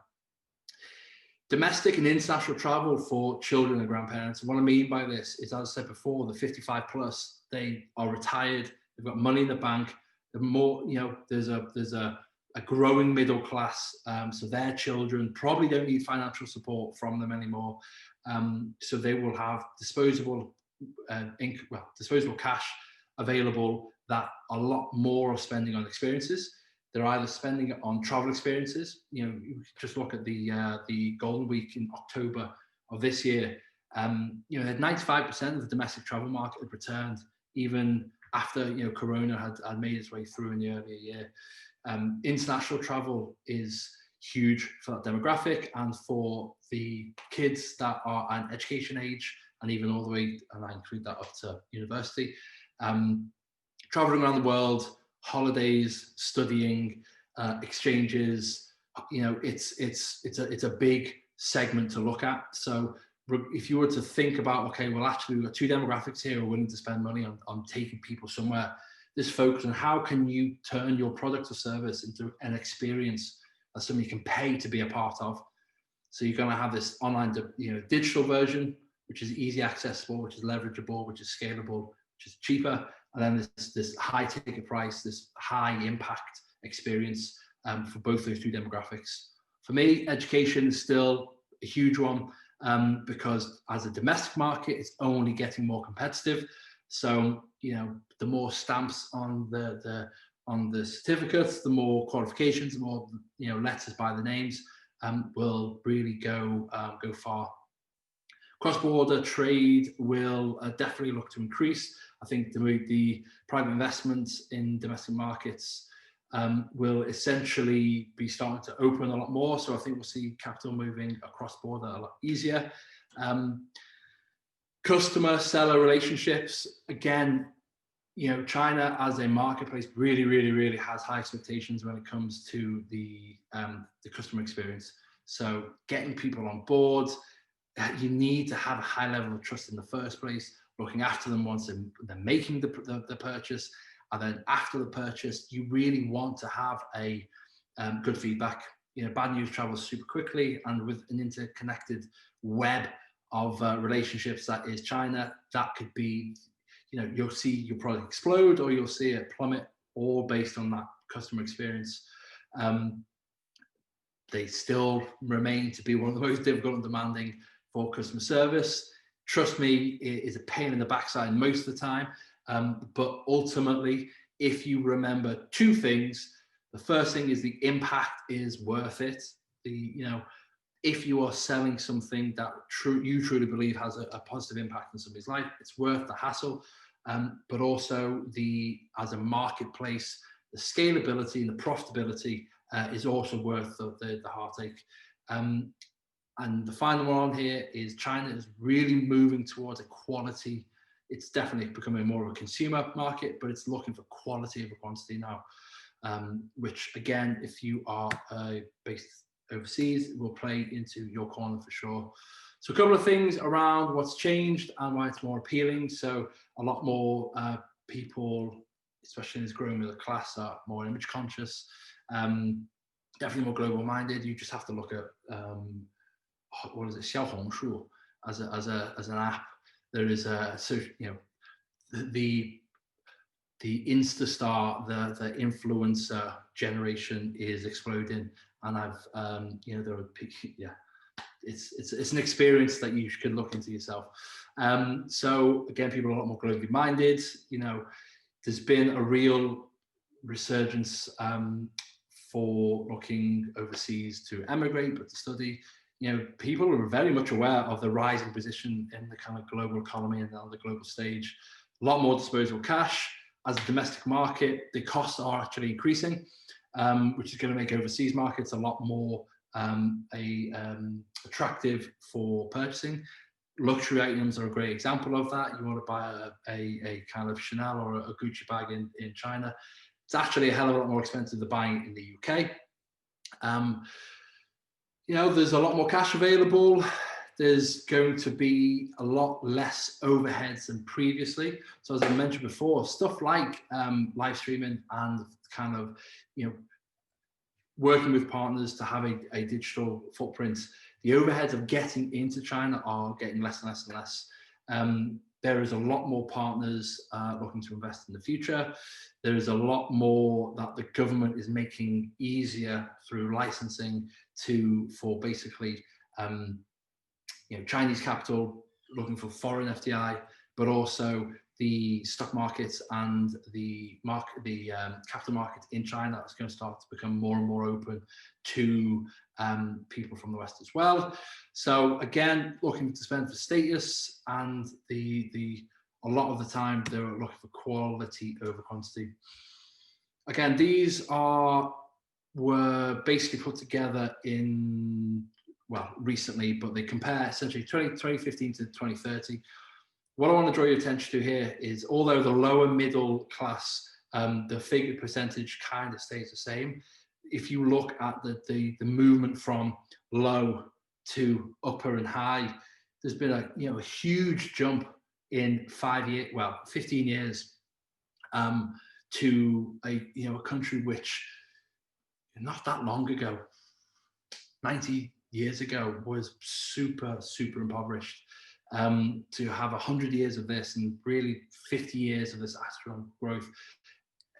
Domestic and international travel for children and grandparents. And what I mean by this is, as I said before, the 55 plus, they are retired, they've got money in the bank. The more, there's a growing middle class, so their children probably don't need financial support from them anymore. So they will have disposable cash available that a lot more are spending on experiences. They're either spending it on travel experiences. You just look at the Golden Week in October of this year. 95% of the domestic travel market had returned, even after Corona had made its way through in the earlier year. International travel is huge for that demographic and for the kids that are at education age, and even all the way, and I include that up to university. Traveling around the world, holidays, studying, exchanges. It's a big segment to look at. So if you were to think about, okay, well, actually, we've got two demographics here who are willing to spend money on taking people somewhere, this focus on how can you turn your product or service into an experience that somebody can pay to be a part of. So you're going to have this online, digital version, which is easy accessible, which is leverageable, which is scalable, which is cheaper. And then this high ticket price, this high impact experience for both those two demographics. For me, education is still a huge one because as a domestic market, it's only getting more competitive. So, the more stamps on the certificates, the more qualifications, the more letters by the names will really go far. Cross-border trade will definitely look to increase. I think the private investments in domestic markets will essentially be starting to open a lot more. So I think we'll see capital moving across border a lot easier. Customer-seller relationships, again, China as a marketplace really, really, really has high expectations when it comes to the customer experience. So getting people on board, you need to have a high level of trust in the first place, looking after them once they're making the purchase. And then after the purchase, you really want to have a good feedback. Bad news travels super quickly, and with an interconnected web of relationships that is China, that could be, you'll see your product explode, or you'll see it plummet, all based on that customer experience. They still remain to be one of the most difficult and demanding for customer service. Trust me, it is a pain in the backside most of the time. But ultimately, if you remember two things, the first thing is the impact is worth it. If you are selling something that you truly believe has a positive impact on somebody's life, it's worth the hassle. But also as a marketplace, the scalability and the profitability is also worth the heartache. And the final one on here is China is really moving towards a quality. It's definitely becoming more of a consumer market, but it's looking for quality over quantity now, which again, if you are based overseas, will play into your corner for sure. So a couple of things around what's changed and why it's more appealing. So a lot more people, especially in this growing middle class, are more image conscious, definitely more global minded. You just have to look at what is it, Xiaohongshu as an app. There is the Instastar, the influencer generation is exploding, and it's an experience that you can look into yourself. So again, people are a lot more globally minded. There's been a real resurgence for looking overseas to emigrate, but to study. People are very much aware of the rising position in the kind of global economy and on the global stage. A lot more disposable cash. As a domestic market, the costs are actually increasing, which is going to make overseas markets a lot more attractive for purchasing. Luxury items are a great example of that. You want to buy a kind of Chanel or a Gucci bag in China, it's actually a hell of a lot more expensive than buying it in the UK. There's a lot more cash available. There's going to be a lot less overheads than previously. So as I mentioned before, stuff like live streaming and kind of, working with partners to have a digital footprint, the overheads of getting into China are getting less and less and less. There is a lot more partners looking to invest in the future. There is a lot more that the government is making easier through licensing for basically Chinese capital looking for foreign FDI, but also the stock markets and the capital markets in China is going to start to become more and more open to people from the West as well. So again, looking to spend for status, and a lot of the time they're looking for quality over quantity. Again, these were basically put together recently, but they compare essentially 2015 to 2030. What I want to draw your attention to here is, although the lower middle class, the figure percentage kind of stays the same, if you look at the movement from low to upper and high, there's been a huge jump in 5 years, well, 15 years, to a country which not that long ago, 90 years ago, was super impoverished. To have 100 years of this and really 50 years of this astronomical growth,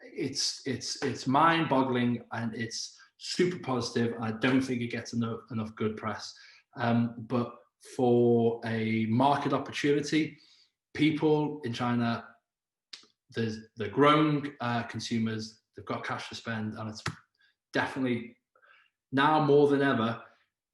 it's mind-boggling, and it's super positive. I don't think it gets enough good press. But for a market opportunity, people in China, they're growing consumers, they've got cash to spend, and it's definitely now more than ever,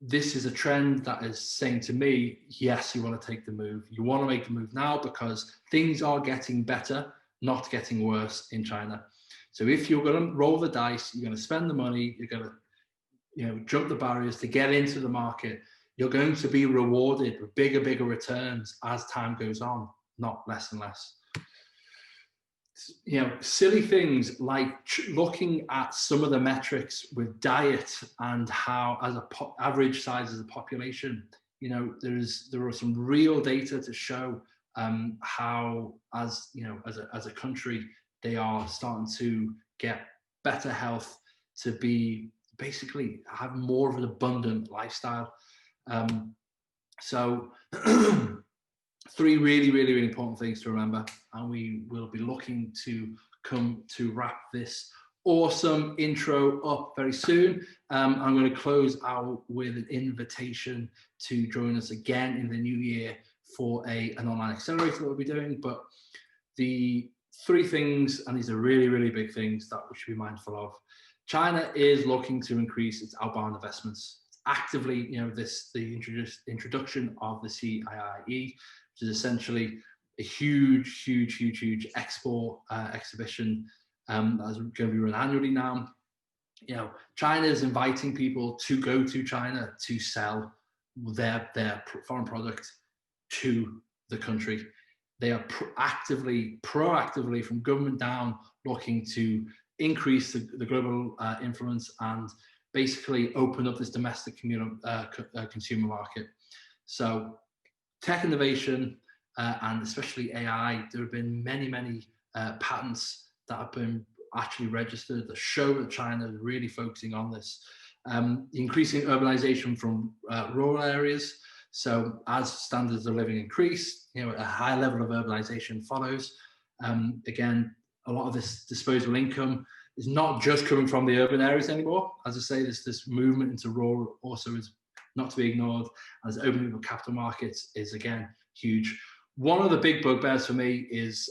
this is a trend that is saying to me, yes, you want to take the move. You want to make the move now because things are getting better, not getting worse in China. So if you're going to roll the dice, you're going to spend the money, you're going to jump the barriers to get into the market, you're going to be rewarded with bigger returns as time goes on, not less and less. Silly things like looking at some of the metrics with diet and how, as average size as a population, there are some real data to show how, as a country, they are starting to get better health, to be basically have more of an abundant lifestyle. So 3 really important things to remember, and we will be looking to come to wrap this awesome intro up very soon. I'm going to close out with an invitation to join us again in the new year for an online accelerator that we'll be doing. But the 3 things, and these are really big things that we should be mindful of. China is looking to increase its outbound investments actively. The introduction of the CIIE, which is essentially a huge export exhibition that is going to be run annually now. China is inviting people to go to China to sell their foreign product to the country. They are proactively from government down looking to increase the global influence and basically open up this domestic consumer market. So tech innovation and especially AI, there have been many patents that have been actually registered that show that China is really focusing on this. Increasing urbanization from rural areas. So as standards of living increase, a high level of urbanization follows. Again, a lot of this disposable income is not just coming from the urban areas anymore. As I say, this movement into rural also is not to be ignored, as opening of capital markets is again huge. One of the big bugbears for me is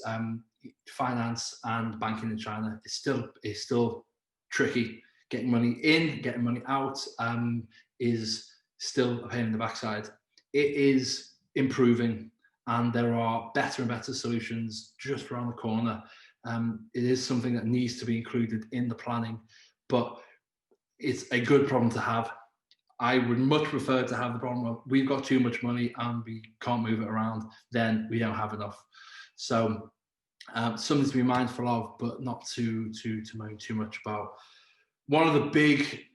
finance and banking in China. It's still tricky. Getting money in, getting money out is still a pain in the backside. It is improving, and there are better and better solutions just around the corner. It is something that needs to be included in the planning, but it's a good problem to have. I would much prefer to have the problem of we've got too much money and we can't move it around, then we don't have enough. So something to be mindful of, but not to moan too much about. One of the big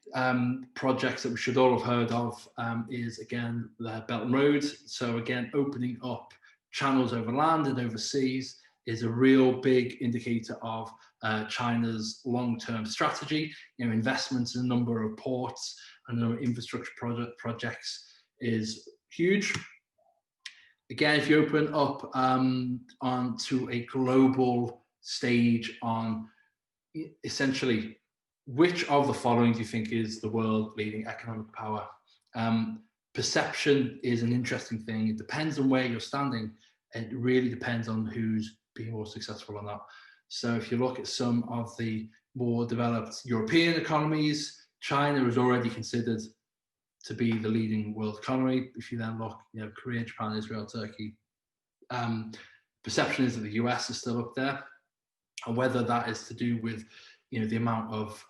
projects that we should all have heard of is, again, the Belt and Road. So again, opening up channels over land and overseas is a real big indicator of China's long-term strategy. Investments in a number of ports and the infrastructure projects is huge. Again, if you open up onto a global stage on essentially which of the following do you think is the world leading economic power? Perception is an interesting thing. It depends on where you're standing. It really depends on who's being more successful or not. So if you look at some of the more developed European economies, China is already considered to be the leading world economy. If you then look, Korea, Japan, Israel, Turkey, perception is that the US is still up there. And whether that is to do with the amount of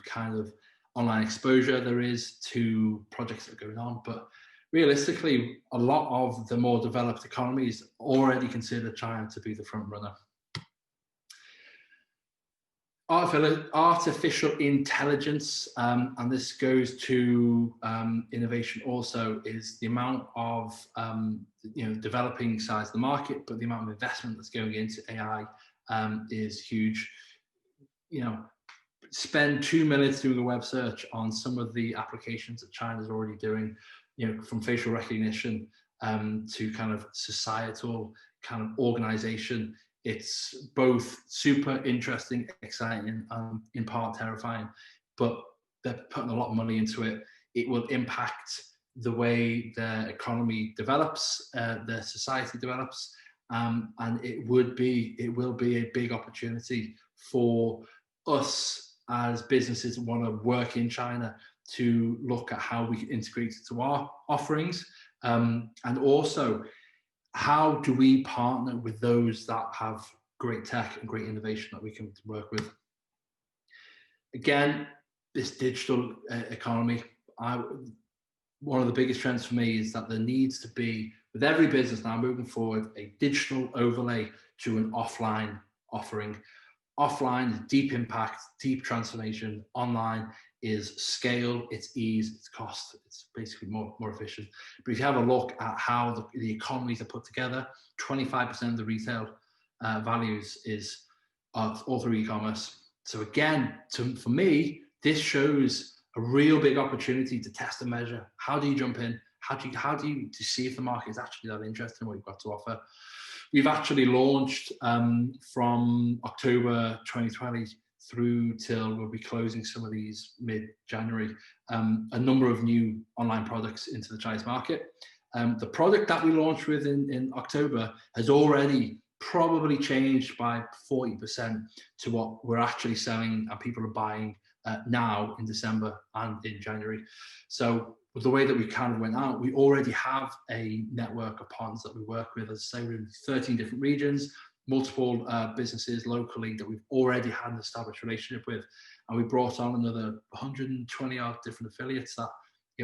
kind of online exposure there is to projects that are going on. But realistically, a lot of the more developed economies already consider China to be the front runner. Artificial intelligence, and this goes to innovation also, is the amount of developing size of the market, but the amount of investment that's going into AI is huge. Spend 2 minutes doing a web search on some of the applications that China's already doing, from facial recognition to kind of societal kind of organization. It's both super interesting, exciting, and in part terrifying, but they're putting a lot of money into it. It will impact the way their economy develops, their society develops, and it will be a big opportunity for us as businesses that want to work in China to look at how we can integrate it to our offerings, and also how do we partner with those that have great tech and great innovation that we can work with. Again, this digital economy, one of the biggest trends for me is that there needs to be, with every business now moving forward, a digital overlay to an offline offering. Offline is deep impact, deep transformation. Online is scale, it's ease, it's cost. It's basically more efficient. But if you have a look at how the economies are put together, 25% of the retail values is all through e-commerce. So again, for me, this shows a real big opportunity to test and measure. How do you jump in? How do you to see if the market is actually that interested in what you've got to offer? We've actually launched from October 2020 through till we'll be closing some of these mid-January, a number of new online products into the Chinese market. The product that we launched with in October has already probably changed by 40% to what we're actually selling and people are buying now in December and in January. So with the way that we kind of went out, we already have a network of partners that we work with. As I say, we're in 13 different regions, multiple businesses locally that we've already had an established relationship with, and we brought on another 120 odd different affiliates that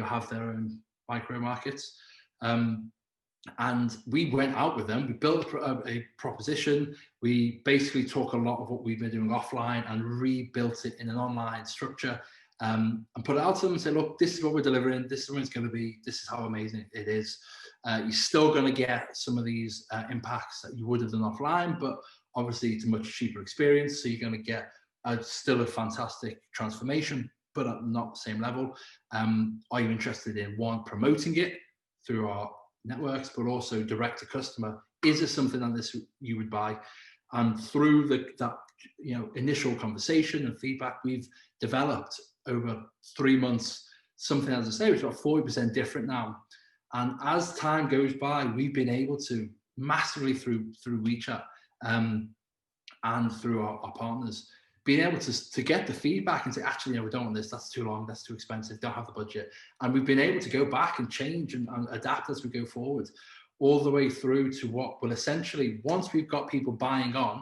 have their own micro markets. And we went out with them. We built a proposition. We basically took a lot of what we've been doing offline and rebuilt it in an online structure, and put it out to them and say, look, this is what we're delivering. This is what it's going to be. This is how amazing it is. You're still going to get some of these impacts that you would have done offline, but obviously it's a much cheaper experience. So you're going to get still a fantastic transformation, but at not the same level. Are you interested in promoting it through our networks, but also direct to customer? Is there something on this you would buy? And through that initial conversation and feedback, we've developed over 3 months something, as I say, which is about 40% different now. And as time goes by, we've been able to massively through WeChat and through our partners, being able to get the feedback and say, actually, we don't want this, that's too long, that's too expensive, don't have the budget. And we've been able to go back and change and adapt as we go forward, all the way through to what will essentially, once we've got people buying on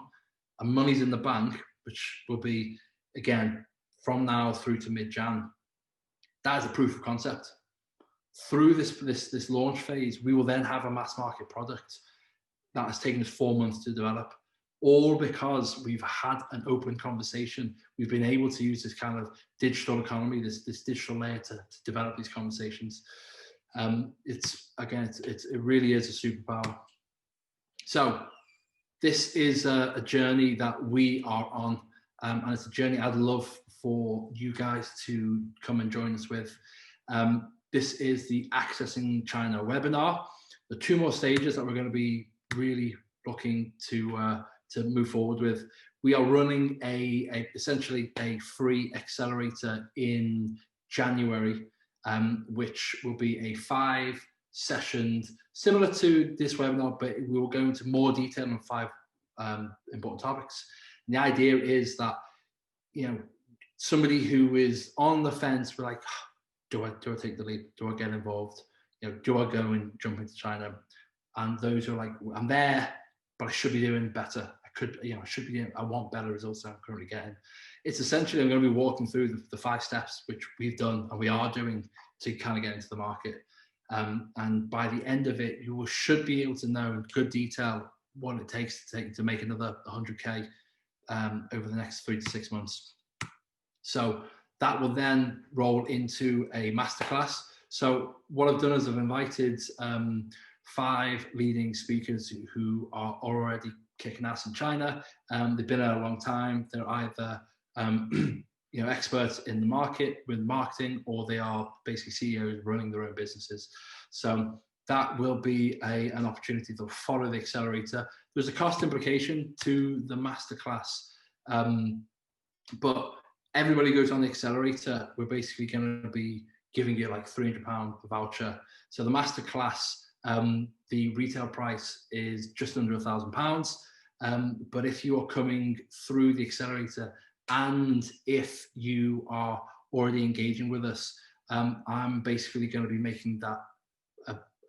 and money's in the bank, which will be, again, from now through to mid-Jan, that is a proof of concept. Through this launch phase, we will then have a mass market product that has taken us 4 months to develop, all because we've had an open conversation. We've been able to use this kind of digital economy, this digital layer to develop these conversations. It really is a superpower. So this is a journey that we are on, and it's a journey I'd love for you guys to come and join us with. This is the Accessing China webinar. The 2 more stages that we're going to be really looking to move forward with. We are running essentially a free accelerator in January, which will be a 5-session, similar to this webinar, but we will go into more detail on 5 important topics. And the idea is that somebody who is on the fence, we're like, do I take the leap? Do I get involved? Do I go and jump into China? And those who are like, I'm there, but I should be doing better. I want better results than I'm currently getting. It's essentially, I'm going to be walking through the 5 steps, which we've done and we are doing to kind of get into the market. And by the end of it, you should be able to know in good detail what it takes to make another 100K over the next 3 to 6 months. So that will then roll into a masterclass. So what I've done is I've invited 5 leading speakers who are already kicking ass in China. They've been there a long time. They're either experts in the market with marketing, or they are basically CEOs running their own businesses. So that will be an opportunity to follow the accelerator. There's a cost implication to the masterclass, but everybody goes on the accelerator. We're basically going to be giving you like £300 voucher. So the masterclass, the retail price is just under £1,000. But if you are coming through the accelerator, and if you are already engaging with us, I'm basically going to be making that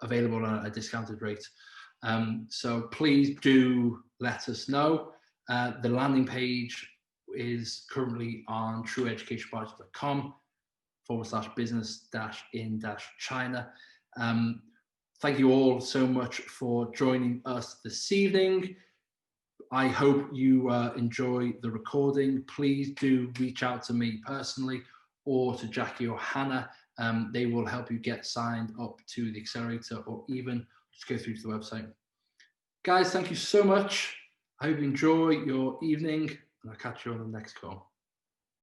available at a discounted rate. So please do let us know. The landing page is currently on trueeducationpartners.com/business-in-China. Thank you all so much for joining us this evening. I hope you enjoy the recording. Please do reach out to me personally or to Jackie or Hannah. They will help you get signed up to the accelerator, or even just go through to the website. Guys, thank you so much. I hope you enjoy your evening, and I'll catch you on the next call.